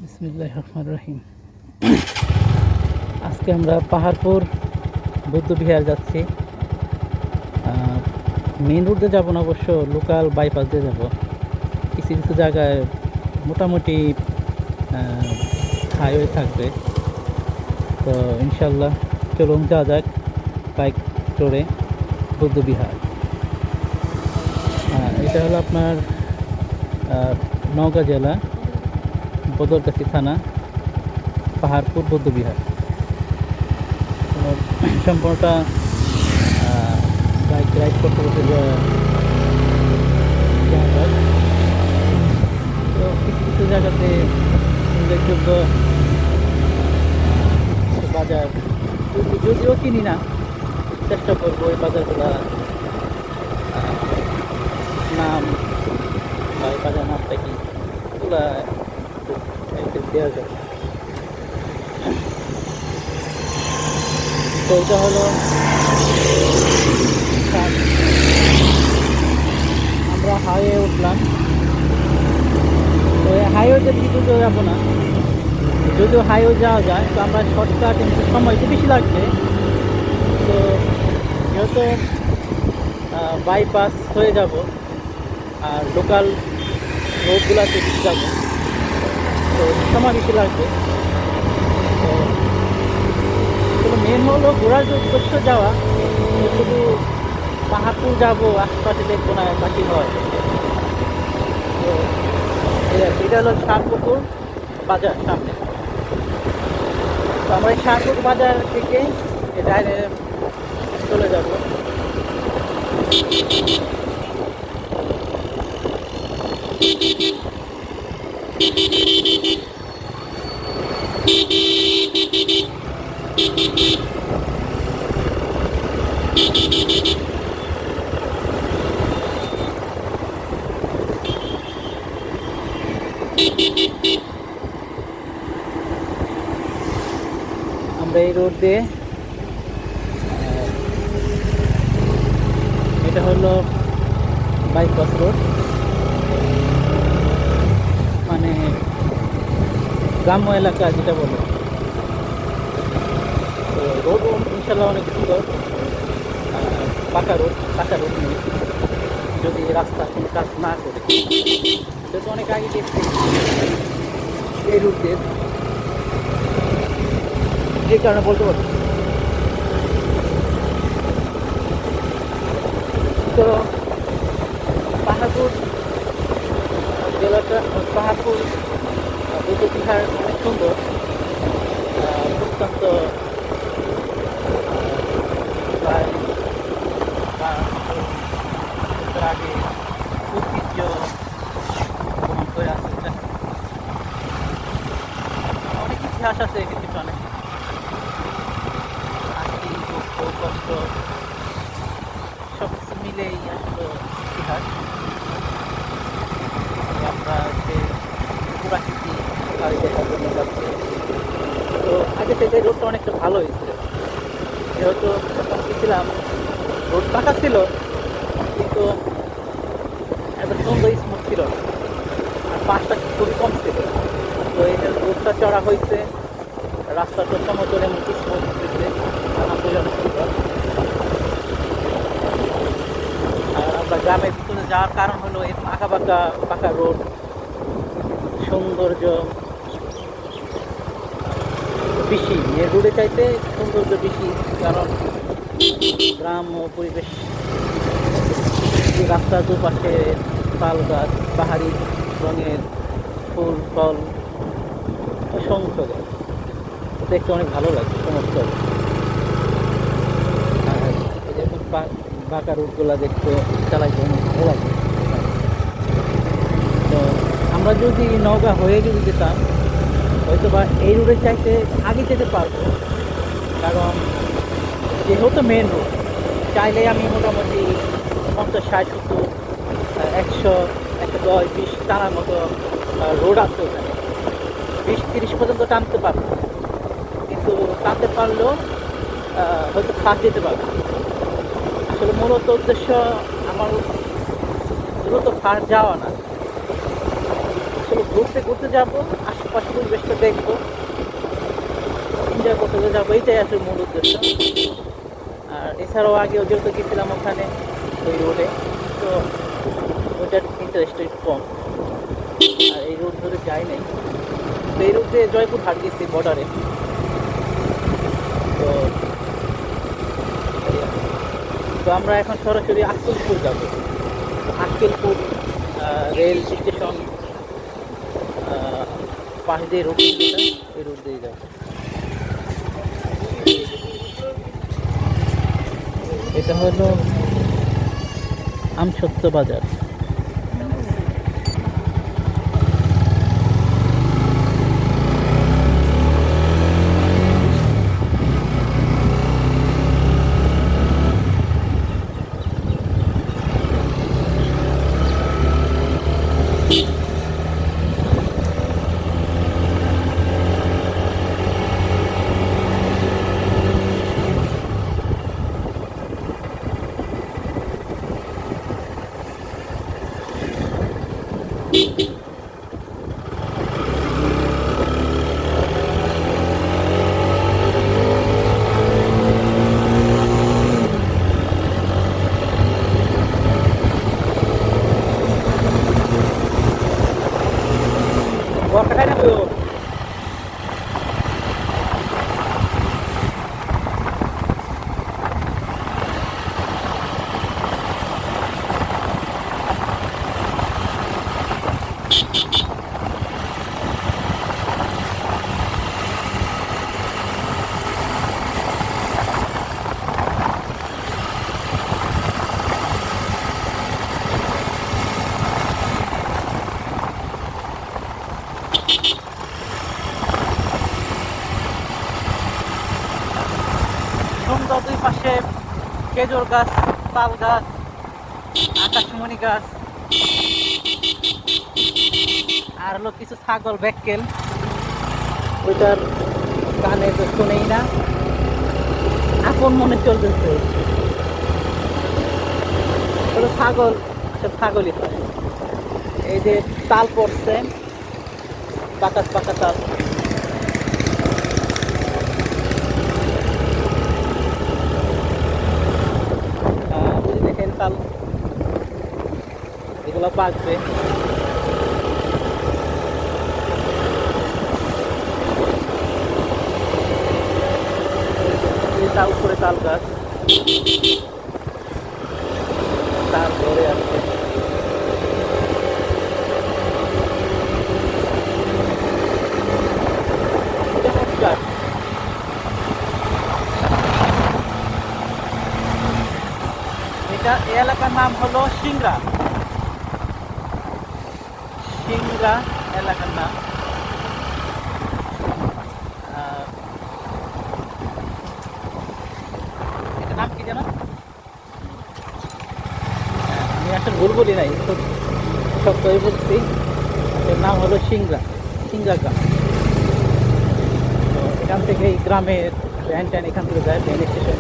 বিসমিল্লাহির রহমানির রহিম। আজকে আমরা পাহাড়পুর বৌদ্ধবিহার যাচ্ছি। মেন রোড দিয়ে যাবো না, অবশ্য লোকাল বাইপাস দিয়ে যাব। কিছু কিছু জায়গায় মোটামুটি হাইওয়ে থাকবে। তো ইনশাল্লাহ চলুন যাওয়া যাক বাইক চড়ে বৌদ্ধবিহার। এটা হলো আপনার নওগাঁ জেলা, বদলগাছি থানা, পাহাড়পুর বৌদ্ধবিহার। সম্পূর্ণটা বাইক রাইড করতে করতে যাওয়া যায়। তো কিছু কিছু জায়গাতে উল্লেখযোগ্য বাজার যদিও কিনি না, চেষ্টা করবো ওই বাজারগুলা নাম বা এই বাজার নামটা কি এগুলা দেওয়া যায়। তো এটা হলো আমরা হাইওয়ে উঠলাম। তো হাইওয়েতে দিকে যাবো না, যদিও হাইওয়ে যাওয়া যায়, তো আমরা শর্টকাট সময় একটু বেশি লাগবে। তো যেহেতু বাইপাস হয়ে যাব আর লোকাল রোডগুলোতে বেশি যাবো, তো সময় বেশি লাগবে। তো মেন হলো ঘোরার যে উদ্দেশ্য যাওয়া, শুধু পাহাড়পুর যাবো, আশপাশে দেখবো না বাকি হয়। তো এটা হলো শাহপুকুর বাজার সামনে। তো আমরা এই শাহপুর বাজার থেকে ডাইরেক্ট চলে যাব। আমরা এই রোড দিয়ে, এটা হলো বাইপাস রোড, মানে গ্রাম্য এলাকা যেটা বলে। তো রোড ইনশাল্লাহ অনেক সুন্দর, পাকা রোড নেই, যদি রাস্তা কোনো কাজ না করে। সেটা অনেক আগে দেখছি এই রুট দিয়ে, যে কারণে বলতে পারছি। তো পাহাড়পুর জেলাটা, পাহাড়পুর বৌদ্ধবিহার অনেক সুন্দর, অত্যন্ত প্রায় আগে ঐতিহ্য বহন করে আসছে। অনেক ইতিহাস আছে এর পিছনে, শান্তি, দুঃখ, কষ্ট সব কিছু মিলেই আসলে ইতিহাস। আমরা যে প্রাকৃতি গাড়ি দেখার জন্য যাচ্ছি। তো আগে থেকে রোডটা অনেকটা ভালো হয়েছে, যেহেতু যখন গেছিলাম রোড পাকা ছিল, কিন্তু এত সুন্দর স্মুথ ছিল না, আর পাশটা খুবই কম ছিল। তো এই যে রোডটা চড়া হয়েছে, রাস্তাটা সমতল এবং স্মুথ হয়েছে, আলহামদুলিল্লাহ সুন্দর। আর আমরা গ্রামের ভিতরে যাওয়ার কারণ হলো এই আঁকা বাঁকা পাকা রোড, সৌন্দর্য বেশি, এই রোডে চাইতে সৌন্দর্য বেশি। কারণ গ্রাম ও পরিবেশ, রাস্তার দুপাশে তাল গাছ, পাহাড়ি রঙের ফুল ফল, অসংখ্য দেখতে অনেক ভালো লাগে সমস্ত। আর এরকম বাঁকা রুটগুলা দেখতে চালাইতে অনেক ভালো লাগে। তো আমরা যদি নওগাঁ হয়ে যদি যেতাম, হয়তো বা এই রুটে চাইতে আগে যেতে পারবো, কারণ যেহেতু মেন রোড, চাইলে আমি মোটামুটি 50, 60, 70, 100, 110, 20 টানার মতো রোড আছে ওখানে, 20, 30 পর্যন্ত টানতে পারবো। কিন্তু টানতে পারলেও হয়তো ফাঁস যেতে পারবো। আসলে মূলত উদ্দেশ্য আমার দ্রুত ফাঁস যাওয়া না, আসলে ঘুরতে ঘুরতে যাবো, আশপাশের পরিবেশটা দেখবো, এনজয় করতে যাবো, এইটাই আসলে মূল উদ্দেশ্য। আর এছাড়াও আগেও যেহেতু গেছিলাম ওখানে ওই রোডে, তো ওইটার ইন্টারেস্ট একটু কম। আর এই রোড ধরে যাই নাই, তো এই রোড দিয়ে জয়পুর হাট গেছি বর্ডারে। তো তো আমরা এখন সরাসরি আক্কেলপুর যাব। আক্কেলপুর রেল স্টেশন পাশ দিয়ে রোড, এই রোড দিয়ে যাব। এটা হলো আমসত্ত্ব বাজার। বরকা খাই না তো। সুন্দর দুই পাশে খেজুর গাছ, তাল গাছ, আকাশমণি গাছ, আর হলো কিছু ছাগল ব্যাককেল। ওইটার কানে তো শুনেই না, আপন মনে চলতেছে। ওটা ছাগল, সব ছাগলই হয়। এই যে তাল পড়ছে, পাকা পাকা তাল। ওই যে দেখেন তাল, এগুলো পাকবে। তাল করে তাল গাছ, তাল ধরে আছে। চমৎকার। এটা এই এলাকার নাম হলো সিংড়া। সিংড়া এলাকার নাম। এটার নাম কি জানো? আমি আসলে ভুল বলি নাই, সত্যই বলছি। এর নাম হলো সিংড়া, সিংড়া গ্রাম। তো এখান থেকে এই গ্রামের ভ্যান ট্যান এখান থেকে যায়, ভ্যান স্টেশন।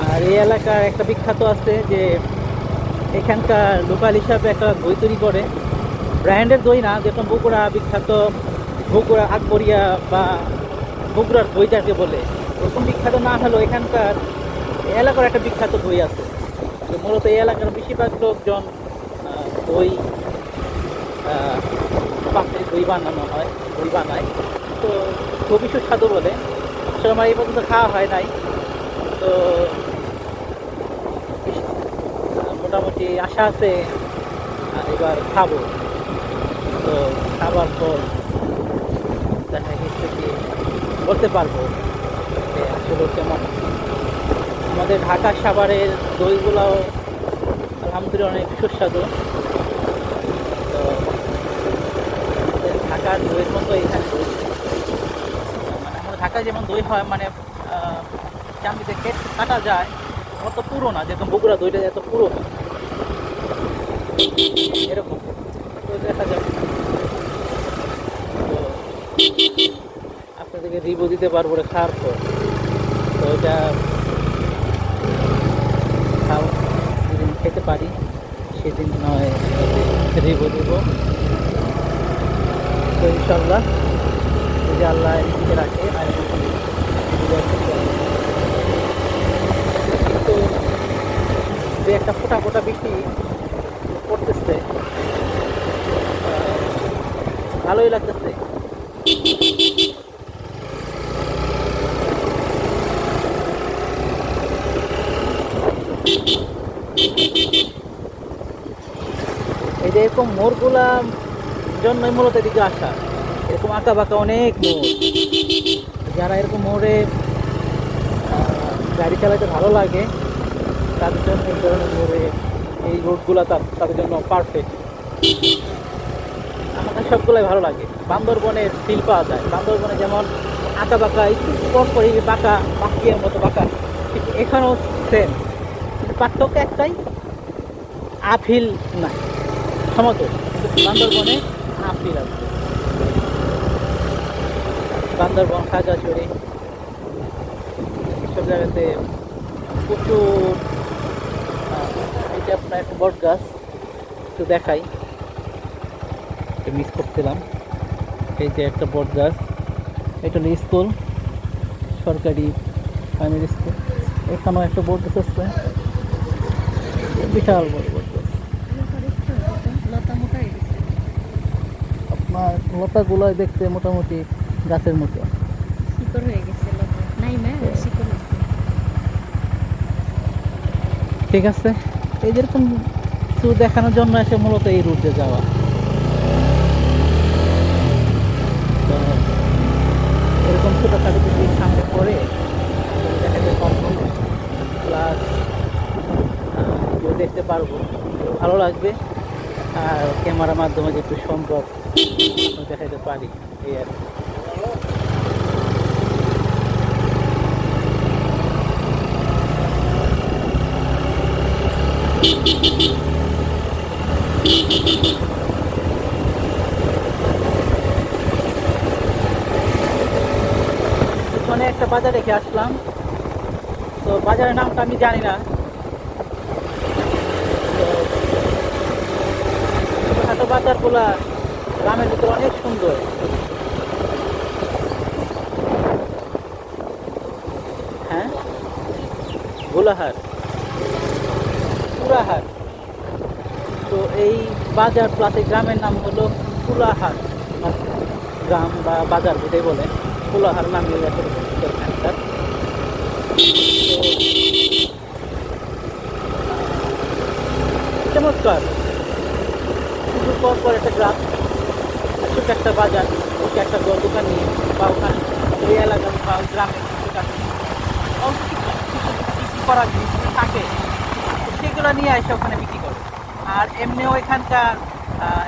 আর এই এলাকার একটা বিখ্যাত আছে যে এখানকার লোকাল হিসাবে একটা দই তৈরি করে, ব্র্যান্ডের দই না, যেরকম বগুড়া বিখ্যাত বগুড়া আকবরিয়া বা বগুড়ার দই যাকে বলে, ওরকম বিখ্যাত না হলেও এখানকার এলাকার একটা বিখ্যাত দই আছে। তো মূলত এই এলাকার বেশিরভাগ লোকজন দই, পাপড়ি দই বানানো হয়, দই বানায়। তো খুবই সুস্বাদু বলে। আসলে আমার এই পর্যন্ত খাওয়া হয় নাই, তো মোটামুটি আশা আছে এবার খাবো। তো খাবার পর দেখা গেছে কি বলতে পারবো যে আসলে কেমন। আমাদের ঢাকা সাভারের দইগুলাও আলহামদুলিল্লাহ অনেক সুস্বাদু। তো আমাদের ঢাকার দইয়ের মতো এখানে দই, মানে আমাদের ঢাকায় যেমন দই হয়, মানে চামড়িতে কাটা যায়, অত পুরো না, যেরকম বগুড়া দইটা এত পুরো না, এরকম। তো দেখা যাবে। তো আপনাদেরকে রিভিউ দিতে পারবো রে খাওয়ার পর। তো এটা যেদিন খেতে পারি সেদিন নয় রিভিউ দেবো। তো ইনশাল্লাহ যদি আল্লাহ রিজিকে রাখে আমি কিন্তু যে একটা ফোটা ফোটা বৃষ্টি পড়তেছে, ভালোই লাগতেছে। এই যে এরকম মোড়গুলা জন্যই মূলত এদিকে আসা, এরকম আঁকা বাঁকা অনেক মোড়। যারা এরকম মোড়ে গাড়ি চালাতে ভালো লাগে তাদের জন্য এই ধরনের মোড়ে এই রোডগুলো তাদের জন্য পারফেক্ট। আমাদের সবগুলোই ভালো লাগে। বান্দরবনের ফিল পাওয়া যায়। বান্দরবনে যেমন আঁকা বাঁকা একটু পর পরই বাঁকা বাঁকিয়ের মতো বাঁকা, ঠিক এখানেও সেম, পার্থক্য একটাই, আফিল না সমতল, কিন্তু বান্দরবনে আফিল আছে। বান্দরবন, খাগড়াছড়ি সব জায়গাতে প্রচুর। এটা আপনার একটা বট গাছ, একটু দেখাই, মিস করছিলাম। এই যে একটা বট গাছ, এটা হলো স্কুল, সরকারি প্রাইমারি স্কুল। এখানেও একটা বট গাছ আছে, বিশাল বড় বট গাছ। আপনার লতাগুলো দেখতে মোটামুটি গাছের মতো। ঠিক আছে, এই যেরকম কিছু দেখানোর জন্য এসে মূলত এই রুটে যাওয়া। তো এরকম ছোটোখাটো যদি সামনে পড়ে দেখা যায় কম প্লাস দেখতে পারবো, ভালো লাগবে। আর ক্যামেরার মাধ্যমে যেটু সম্ভব দেখাতে পারি এই আর মানে একটা বাজার রেখে আসলাম। তো বাজারের নামটা আমি জানি না। তো ছোটোখাটো বাজারগুলা গ্রামের ভিতরে অনেক সুন্দর। হ্যাঁ, গোলাহাট, পুরাহাট। তো এই বাজার প্লাস এই গ্রামের নাম হলো কুলাহাট। গ্রাম বা বাজার যেটাই বলে, কুলাহাট নামে এখানকার। চমৎকার, কিছু পর পর একটা গ্রাম, ছোট একটা বাজার, ওকে একটা দোকান নিয়ে বা ওখানে ওই এলাকা বা ওই গ্রামের দোকান অল্প কিছু বিক্রি করার জিনিস থাকে, সেগুলো নিয়ে এসে ওখানে বিক্রি করে। আর এমনিও এখানকার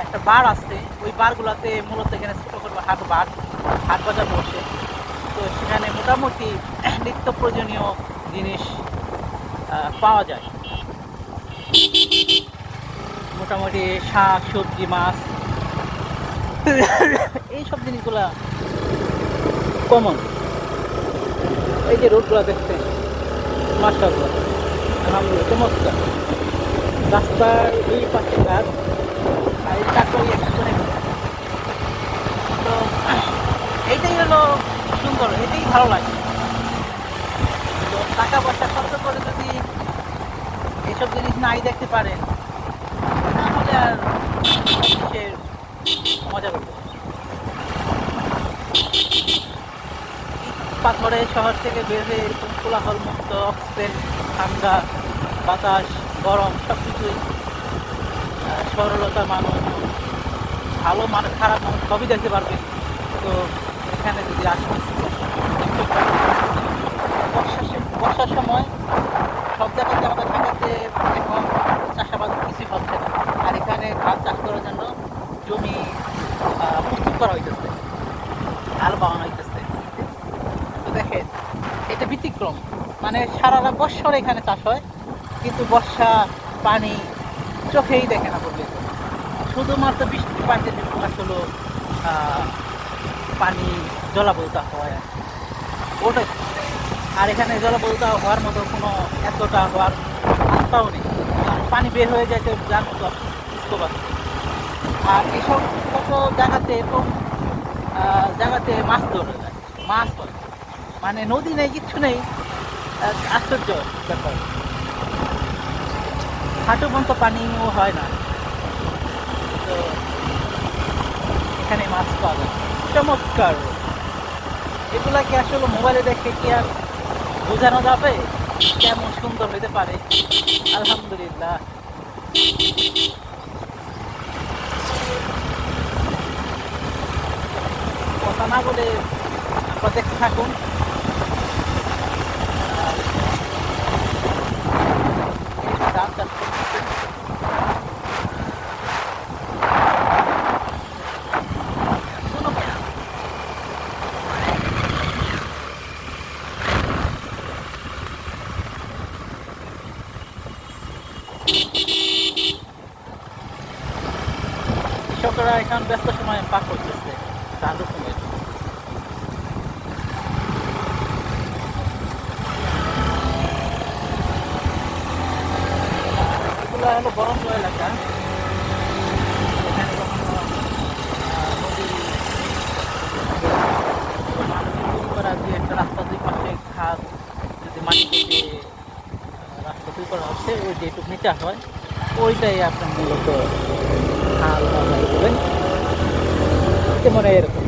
একটা বার আছে, ওই বারগুলোতে মূলত এখানে ছোটো হাট বাজার বসে। তো সেখানে মোটামুটি নিত্য প্রয়োজনীয় জিনিস পাওয়া যায়। মোটামুটি শাক সবজি মাছ এইসব জিনিসগুলা কমন। এই যে রোডগুলো দেখছেন, মাশাআল্লাহ আলহামদুলিল্লাহ চমৎকার। রাস্তার দুই পাশে গাছ, আর এই চাকরি একটা করে। তো এইটাই হলো সুন্দর, এটাই ভালো লাগে। তো টাকা পয়সা খরচ করে যদি এইসব জিনিস নাই দেখতে পারেন তাহলে আর দেশের মজা করবে। পাথরের শহর থেকে বের হয়ে এরকম কোলাহল মুক্ত অক্সিজেন, ঠান্ডা বাতাস, গরম সব কিছুই, সরলতা, মানুষ ভালো মানুষ খারাপ মানুষ সবই দেখতে পারবে। তো এখানে যদি আসেন বর্ষার সময় সব জায়গাতে আমাদের ঢাকাতে এখন চাষাবাদ কিছুই হচ্ছে না। আর এখানে ধান চাষ করার জন্য জমি প্রস্তুত করা হইতেছে, হাল বানানো হইতেছে। তো দেখেন এটা ব্যতিক্রম, মানে সারাটা বৎসর এখানে চাষ হয়, কিন্তু বর্ষা পানি চোখেই দেখে না বললে। শুধুমাত্র বৃষ্টির পানিতে যে প্রকাশ হলো পানি জলাবদ্ধতা হয় ওটাই। আর এখানে জলাবদ্ধতা হওয়ার মতো কোনো এতটা হওয়ার রাস্তাও নেই, পানি বের হয়ে যায় যার মতো স্কোপ আছে। আর এসব কত জায়গাতে এরকম জায়গাতে মাছ ধরে যায়, মাছ হয়, মানে নদী নেই, কিচ্ছু নেই। আশ্চর্য ব্যাপার, হাঁটু পর্যন্ত পানিও হয় না, তো এখানে মাছ পাওয়া যায়। চমৎকার! এগুলাকে আসলে মোবাইলে দেখে কি আর বোঝানো যাবে কেমন সুন্দর হইতে পারে। আলহামদুলিল্লাহ। কথা না বলে আপনারা দেখতে থাকুন। আর এই গান যাচ্ছে। শোনো মিয়া, কৃষকরা এখন ব্যস্ত সময় পাক করতেছে ধান রোপণের। এগুলো হলো বরঞ্চ এলাকা, এখানে কখনো নদী মানুষ তৈরি করা যে একটা রাস্তা, দুই পাশে খাদ যদি মাটি কেটে রাস্তা তৈরি করা হচ্ছে, ওই যেটুকু নিচা হয় ওইটাই আপনার মূলত হাল বলেন। মনে হয় এরকম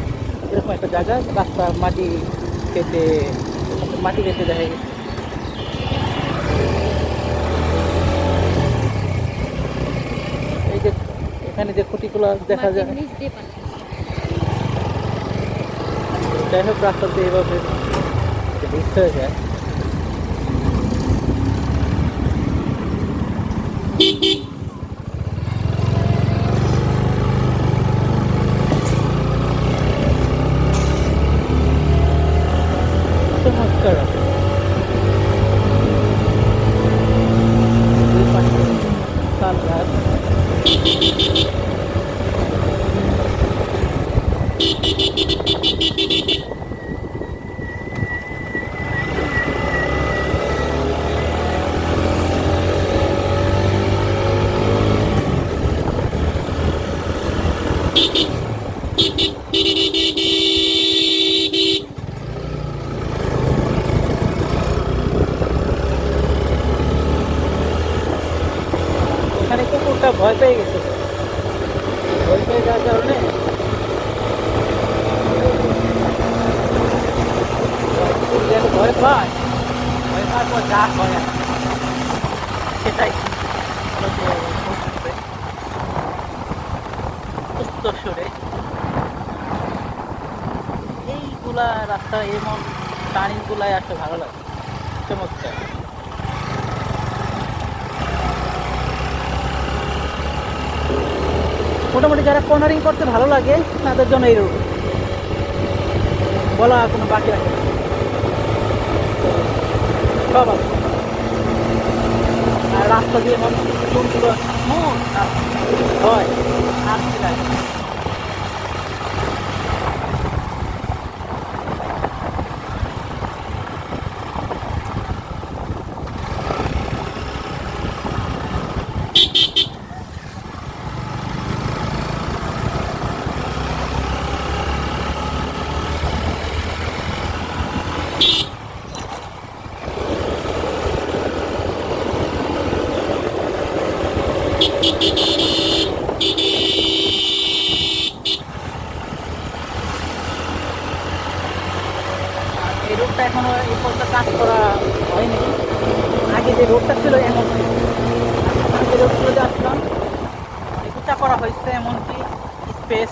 এরকম একটা জায়গা, রাস্তা মাটি কেটে মাটি কেটে দেখা গেছে। এই যে এখানে যে খুঁটিগুলো দেখা যায়, যাই হোক রাস্তা দিয়ে এইভাবে মিক্স হয়ে যায়। চমৎকার! দুই পাশে তাল গাছ। ওখানে কুকুরটা ভয় পেয়ে গেছে, ভয় পেয়ে যাওয়ার কারণে কুকুর যেন ভয় পায়, ভয় পাওয়ার পর যা হয় আর কি, সেটাই সুস্থ সরে। এইগুলা রাস্তা এমন টার্নিং গুলাই আসলে ভালো লাগে, চমৎকার। মোটামুটি যারা কর্নারিং করতে ভালো লাগে তাদের জন্য এই রোড বলা কোনো বাকি রাখে না, সব আছে। আর রাস্তা দিয়ে এমন কোনগুলো স্মুথ হয় আর কি লাগে। এই রোডটা এখনো এই পর্যন্ত কাজ করা হয়নি। আগে যে রোডটা ছিল এমন যে রোডগুলো আসলাম উঁচা করা হয়েছে, এমনকি স্পেস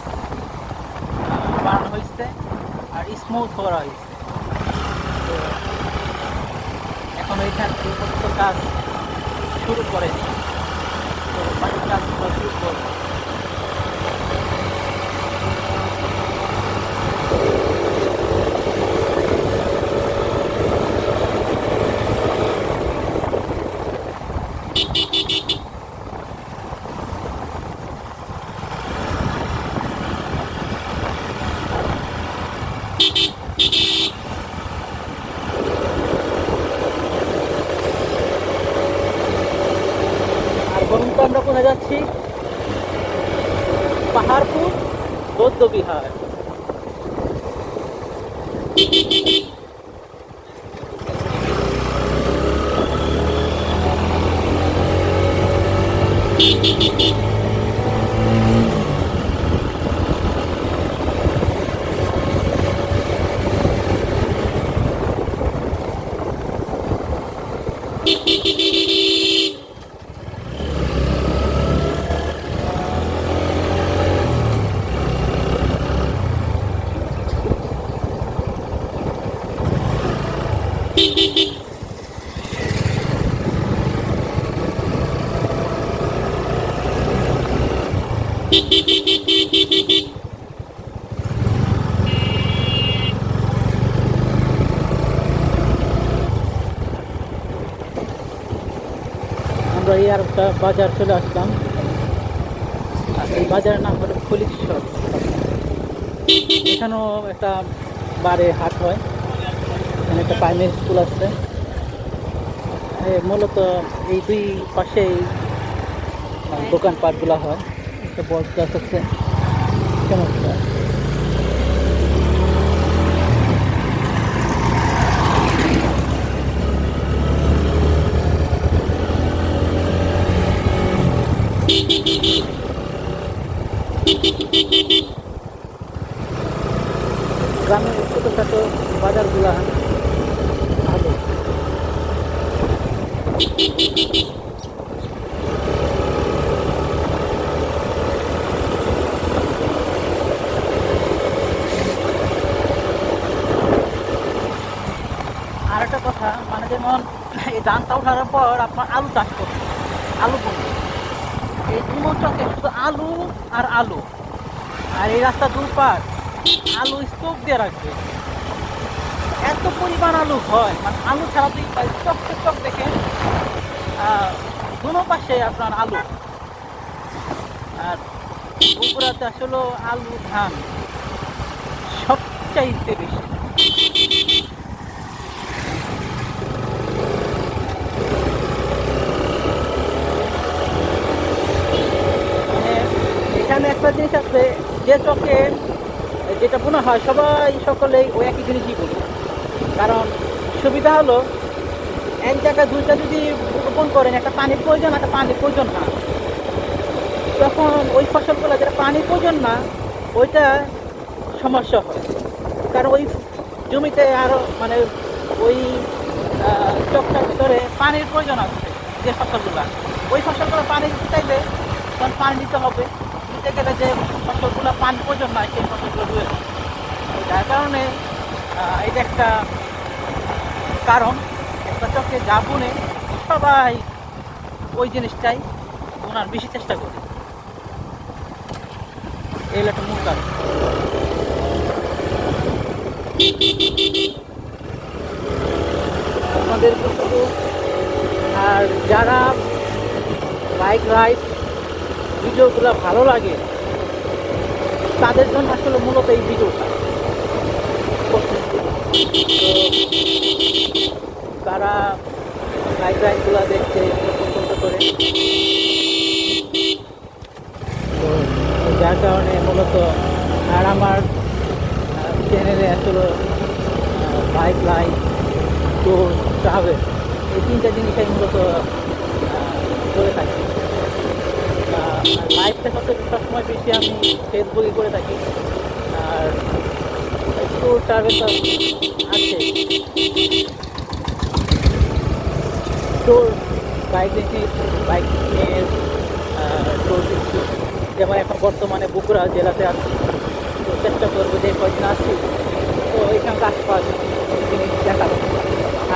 বাড়ানো হয়েছে আর স্মুথ করা হয়েছে। তো এখন এইখান এই পর্যন্ত কাজ শুরু করেনি, তো বাকি কাজগুলো শুরু করবে। আর বলুন তো আমরা কোথায় যাচ্ছি? পাহাড়পুর বৌদ্ধ বিহার। আমরা এই আর একটা বাজার চলে আসলাম, আর এই বাজারের নাম হলো ফলিকশ্বর। এখানেও একটা বারে হাট হয়, এখানে একটা প্রাইমারি স্কুল আছে। মূলত এই দুই পাশেই দোকানপাটগুলো হয়। একটা বড় গাছ আছে, চমৎকার। গ্রামের ছোটোখাটো বাজারগুলা ভালো। আর একটা কথা, মানে যেমন এই ধানটা ওঠার পর আপনার আলু চাষ করবে, আলু করবে, এই দুনো চকে শুধু আলু আর আলু, আর এই রাস্তা দুপার আলু স্টোক দিয়ে রাখবে। এত পরিমাণ আলু হয়, মানে আলু ছাড়া তুই চক চক দেখে দুনো পাশে আপনার আলু। আর বগুড়াতে আসলে আলু ধান সবচাইতে বেশি। মানে এখানে একটা জিনিস আছে, যে চকে যেটা বোনা হয় সকলেই ওই একই জিনিসই বলি। কারণ সুবিধা হলো, এক জায়গায় দুইটা যদি রোপণ করেন, একটা পানির প্রয়োজন, একটা পানির প্রয়োজন না, তখন ওই ফসলগুলো যেটা পানির প্রয়োজন না ওইটা সমস্যা হয়। কারণ ওই জমিতে আরও মানে ওই চকটার ভিতরে পানির প্রয়োজন আছে, যে ফসলগুলো, ওই ফসলগুলো পানি চাইলে তখন পানি দিতে হবে। দিতে গেলে যে ফসলগুলো পানির প্রয়োজন নয় সেই ফসলগুলো ডুবে যাবে। যার কারণে এটা একটা কারণ, একটা চকে যা বুনে সবাই ওই জিনিসটাই বোনার বেশি চেষ্টা করে। এই হলো একটা মূল কারণ। আমাদের কিন্তু আর যারা বাইক রাইড ভিডিওগুলো ভালো লাগে তাদের জন্য আসলে মূলত এই ভিডিওটা। তারা বাইক রাইডগুলো দেখতে পছন্দ করে, তো যার কারণে মূলত আর আমার চ্যানেলে আসলে বাইক লাইফ, ট্যুর, ট্রাভেল এই তিনটা জিনিসই মূলত করে থাকি। লাইফটা সবসময় বেশি আমি ফেসবুকে করে থাকি, আর ট্যুর ট্রাভেল তো আছে। ট্যুর বাইক নিয়ে ট্যুর দিচ্ছি, যেমন এখন বর্তমানে বগুড়া জেলাতে আছি, তো চেষ্টা করবো যে কয়েকদিন আসছি তো এখানকার আশপাশ জিনিস দেখাবো।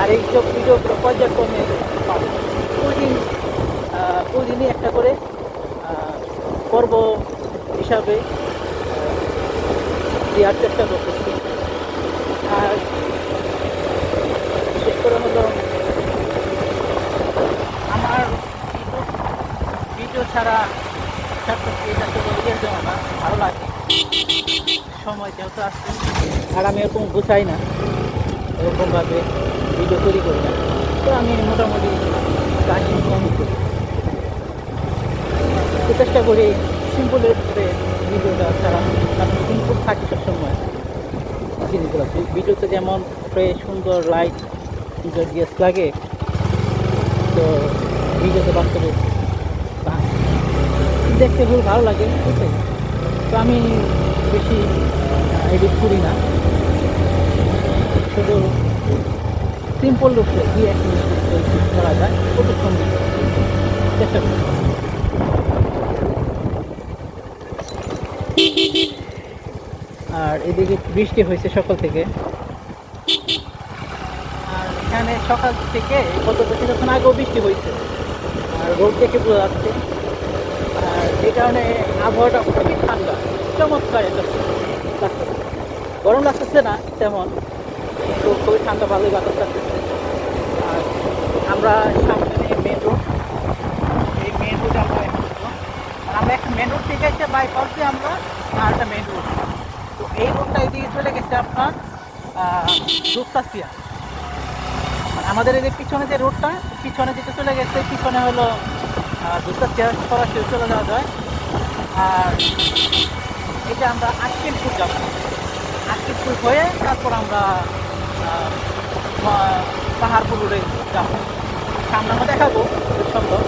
আর এইসব ভিডিওগুলো পর্যায়ক্রমে পাবো, প্রতিদিনই একটা করে পর্ব হিসাবে দেওয়ার চেষ্টা করতেছি। আর বিশেষ করে হলো আমার ভিডিও ছাড়া এটা তো ইয়ের জন্য না, ভালো লাগে, সময় যেহেতু আসছে। আর আমি এরকম গুছাই না, এরকমভাবে ভিডিও তৈরি করি না, তো আমি মোটামুটি কাজ কমই করি। তো চেষ্টা করি সিম্পলের ভিতরে ভিডিওটা ছাড়া, কারণ সিম্পল থাকি সবসময়। জিনিসগুলো ভিডিওতে যেমন ফ্রেশ সুন্দর লাইট গিয়েস লাগে, তো ভিডিওতে বাস্তবে দেখতে খুব ভালো লাগে, বুঝতে। তো আমি বেশি এডিট করি না, শুধু সিম্পল লুকসে কি এক মিনিট করা যায় কত সুন্দর চেষ্টা করি। আর এদিকে বৃষ্টি হয়েছে সকাল থেকে, আর এখানে সকাল থেকে কত কিছুক্ষণ আগেও বৃষ্টি হয়েছে, আর রোদ দেখে বোঝা যাচ্ছে। আর এই কারণে আবহাওয়াটা খুবই ঠান্ডা, চমৎকার একটা লাগতেছে। গরম লাগতেছে না তেমন, তো খুবই ঠান্ডা ভালোই বাতাস লাগতেছে। আর আমরা সামনে মেন রোড, এই মেন রোডে আমরা এখন ঢুকবো। আর আমরা একটা মেন রোড থেকে এসে বাইপাস দিয়ে আমরা আর একটা মেন রোড, তো এই রোডটা এদিকে চলে গেছে আপনার দুপচাচিয়া। আমাদের এই যে পিছনে যে রোডটা, পিছনে যেটা চলে গেছে, পিছনে হলো দুপচাচিয়া, সরাসরি চলে যাওয়া যায়। আর এটা আমরা আটকিলপুর যাব, আটকিলপুর হয়ে তারপর আমরা পাহাড়পুর রোডে যাব। সামনে আমরা দেখাবো খুব সুন্দর।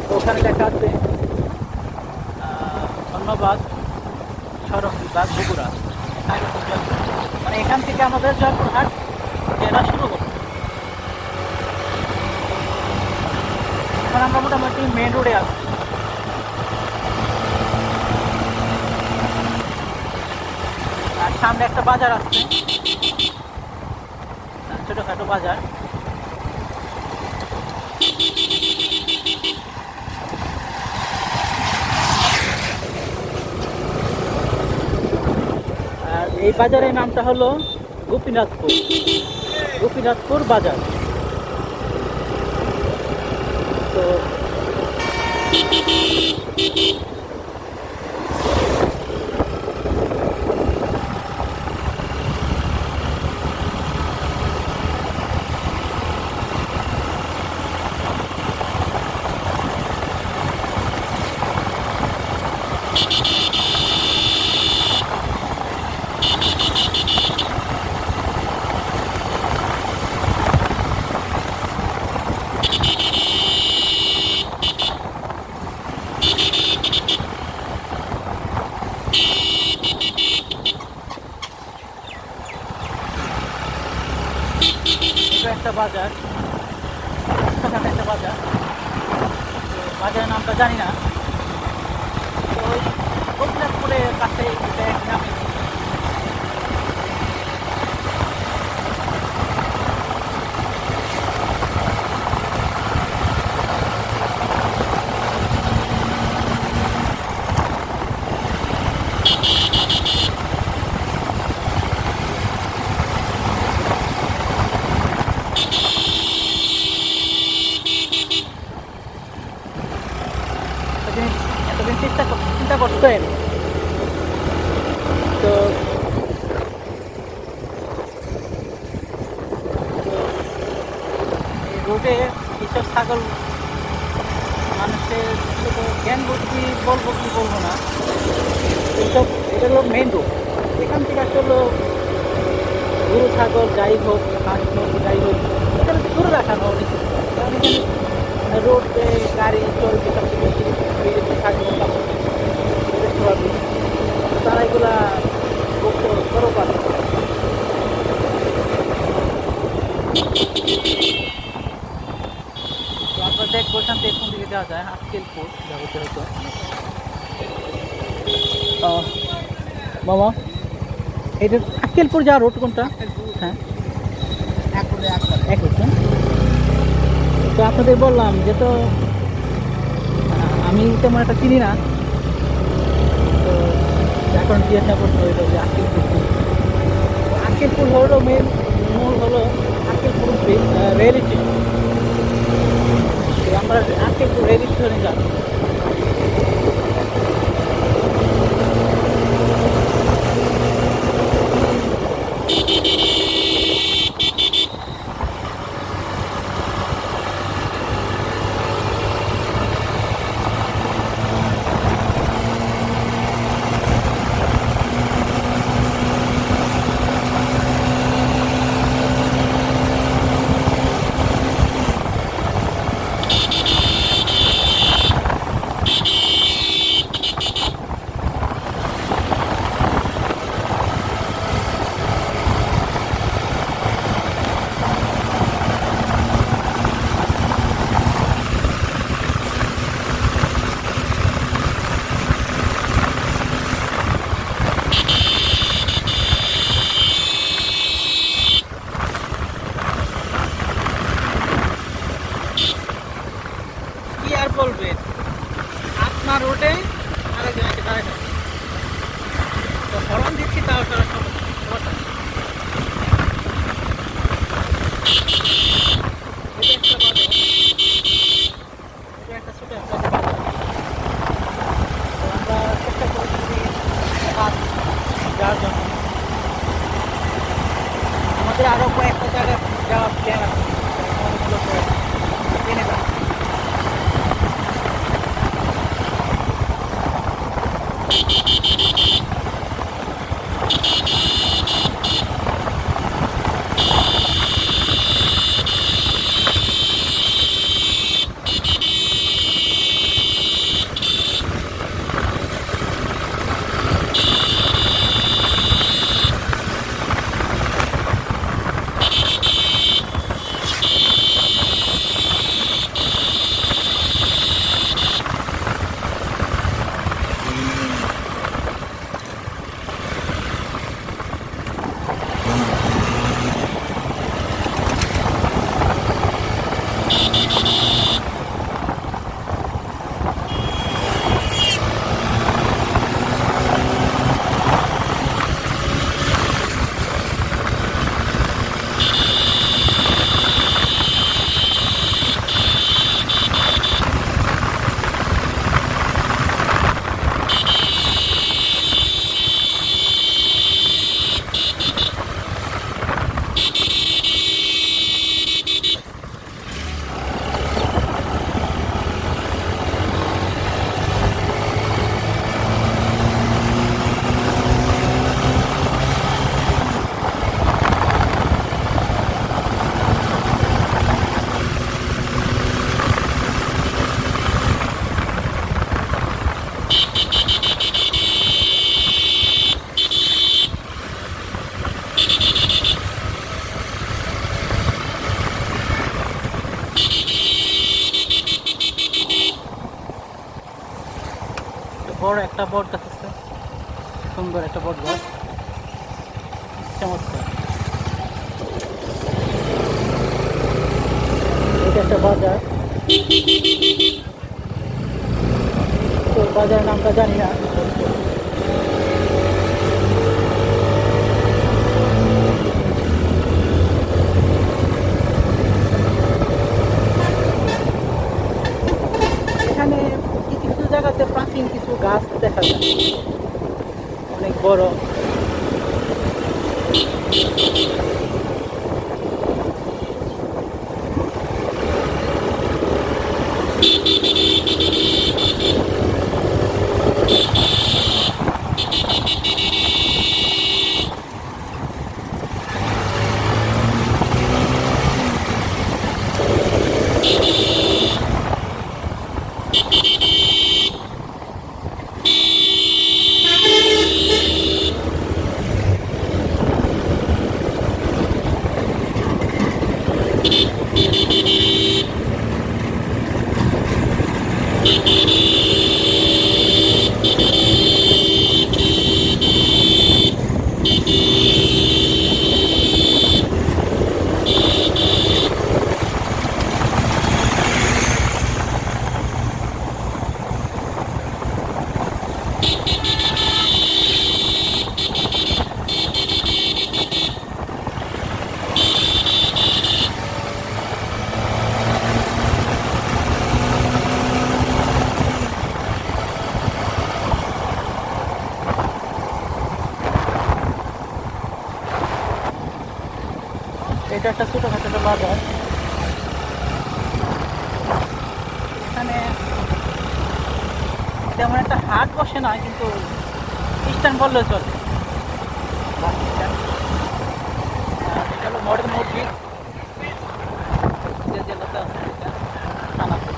তো ওখানে লেখা আছে ধন্যবাদ সড়ক বিভাগ বগুড়া। মানে এখান থেকে আমাদের জয়পুরহাট জেলা শুরু করব। এখন আমরা মোটামুটি মেন রোডে আছি। আর সামনে একটা বাজার আছে, ছোটখাটো বাজার। আর এই বাজারের নামটা হলো গোপীনাথপুর, গোপীনাথপুর বাজার। তো একটা বাজার, ছোটখাটো একটা বাজার, বাজারের নামটা জানি না। তো ওই গোপীনাথপুরের কাছে নামে। এতদিন চিন্তা করতেন, তো এই রোডে এইসব ছাগল মানুষের জ্ঞান বুদ্ধি বলবো কি বলবো না, এইসব এটা হলো মেন রোড। এখান থেকে আসলে গরু ছাগল যাই হোক, হাঁস মুরগি যাই হোক, এখানে দূরে রাখানো অনেক। কারণ এখানে রোডে গাড়ি চলবে, সবচেয়ে বেশি ছাগল তারা এগুলা বড় পারে। আমরা দেখবো এখান থেকে কোন দিকে যাওয়া যায়। আজকেলপুর যাবতে হতো মামা, এটা আজকেলপুর যাওয়ার রোড কোনটা? হ্যাঁ, এক রোড। তো আপনাদের বললাম যে, তো আমি তেমন একটা চিনি না, তো এখন জিজ্ঞাসা করতে হইলো যে আজকেলপুর। আজকেলপুর হলো মূল হলো আজকেলপুর রেল স্টেশন। আমরা আজকেলপুর রেল স্টেশনে যাব। একটা বট গাছ আছে, সুন্দর একটা বট গাছ, চমৎকার। এটা একটা বাজার, তো বাজারের নামটা জানি না। এখানে কিছু কিছু জায়গাতে প্রাচীন কিছু গাছ দেখা যায়, অনেক বড়। এটা একটা ছোটখাটো একটা বাজার। এখানে তেমন একটা হাট বসে না, কিন্তু খ্রিস্টান বললেও চলে। এটা হলো মডেল মসজিদ, যে জেলাতে আছে এটা থানাপুর।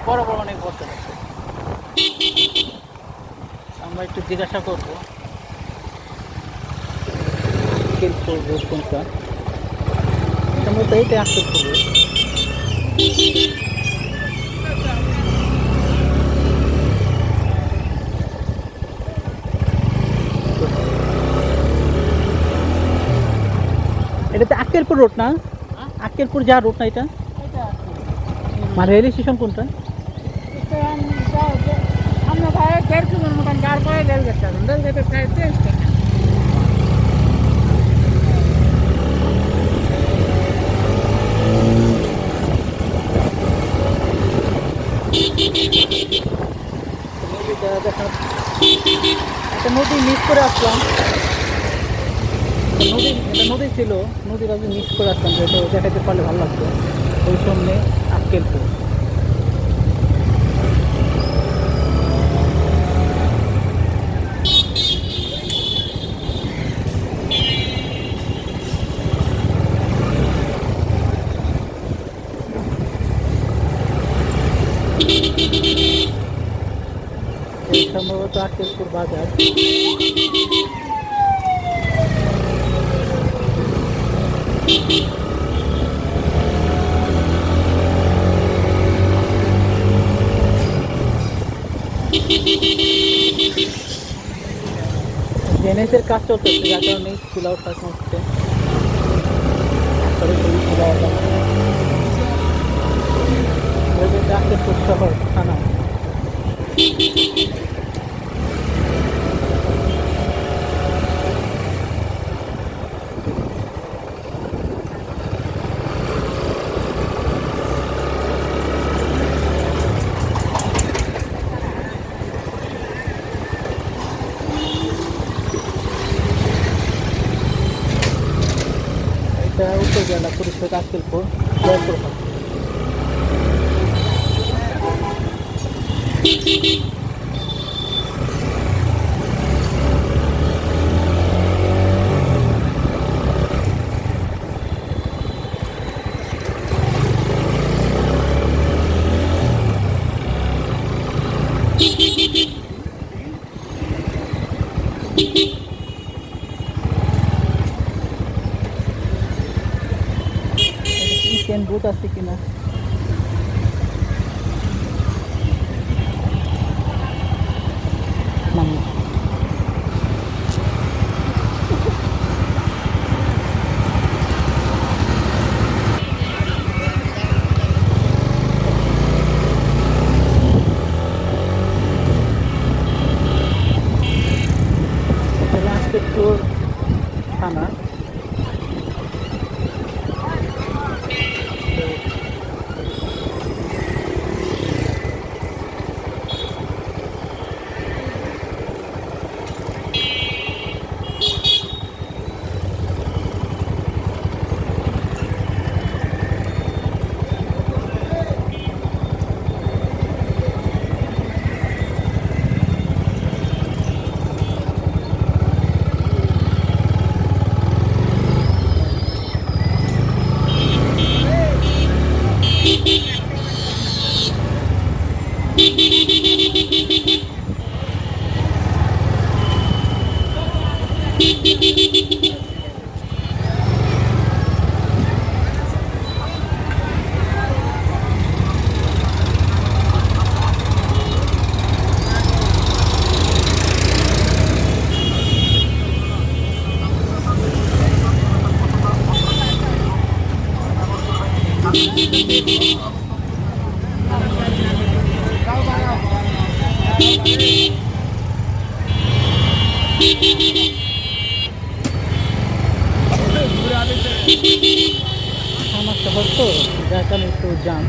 বড় বড় অনেক বছর আছে। আমরা একটু জিজ্ঞাসা করবো রোড কোনটা, সম্ভবত এইটা আসতে করবো। এটাতে আক্কেলপুর রোড না? আক্কেলপুর যা রোড না এটা? মানে রেল স্টেশন কোনটা? আমরা ভাই 1.5 কিলোমিটার মতন যাওয়ার পরে রেল গেট আছে, রেল গেটের সাইডে স্টেশন। একটা নদী মিস করে আসলাম, নদী ছিল, নদীর আগে মিস করে আসলাম, যেটা দেখাতে পারলে ভালো লাগতো। ওই সামনে আক্কেলপুর। এই সম্ভবত আক্কেলপুর বাজার। জেনেসের কাজ চলতেছে, যার কারণে চিল আউট কাজ হচ্ছে। আক্কেলপুর শহর থানা। এটা উত্তর জেলা পরিষদ আক্কেলপুর, জয়পুর। চিকেন রোল স্রোত আছে কিনা। নামো। লাস্টের থানা। আমার শহর তো যার কারণে একটু জাম।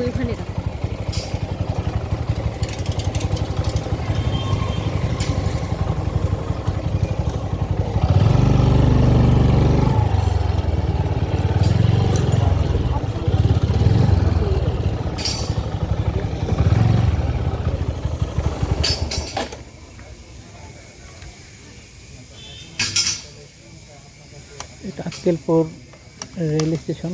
ওইখানে রাখ। এটা আক্কেলপুর রেল স্টেশন।